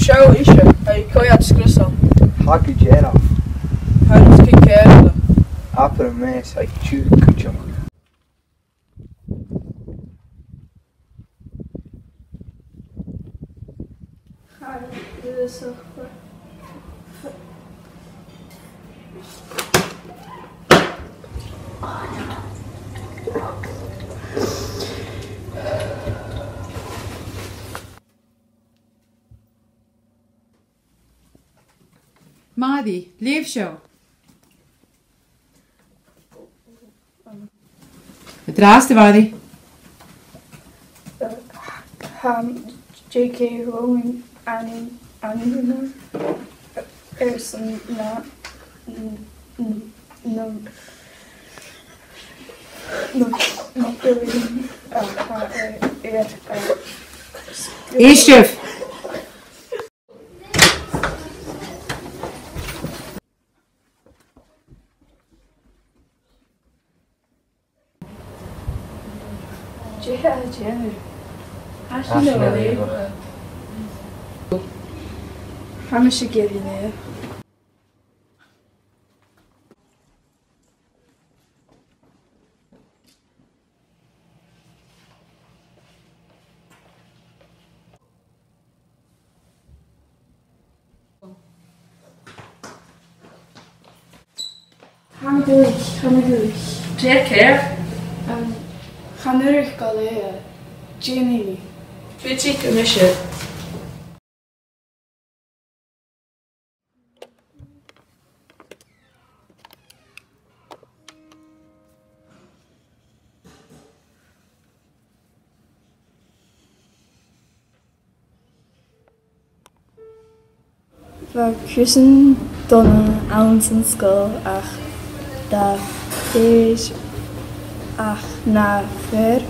Seo isise é coiad scrisa. Hagu Jera. Hagus ki céile. Apra mes ag tú cucham. Maddie, leave show. Het raarste, Maddie. J.K. Rowling Annie Erson Eerst. Hamish Gillian. Hamidouich. Take care. Hanurich Galea. Jenny. Fitzy commission. Bhar Christian donna ounce in Sgoil ach da féis ach na fér